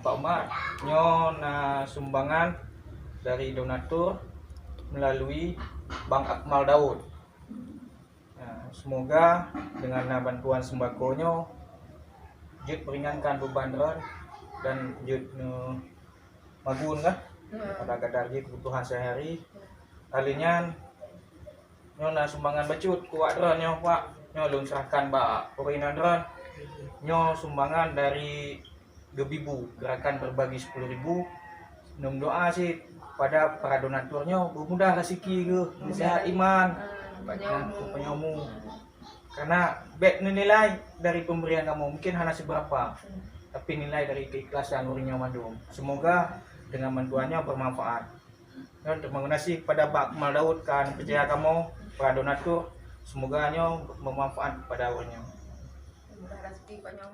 Pak Umar nyo na sumbangan dari donatur melalui Bank Akmal Daud. Nah, semoga dengan bantuan sembakonya jut meringankan beban ron dan jut magun lah pada kadar jut kebutuhan sehari. Kalinya nyo na sumbangan bacut kuat ron nyo Pak, nyo lun serahkan ba purinan ron. Nyo sumbangan dari Gebibu, gerakan berbagi 10.000. Nom doa sih pada para donaturnya mudah rezeki ke, sehat iman, penyomu. Karena baik nilai dari pemberian kamu mungkin hanya seberapa, tapi nilai dari keikhlasan urinya mandum. Semoga dengan bantuannya bermanfaat. Dan terima kasih pada Pak Akmal Daud kan percaya kamu para donatur, semoga bermanfaat pada urinya. Mudah rezeki Pak Nyom.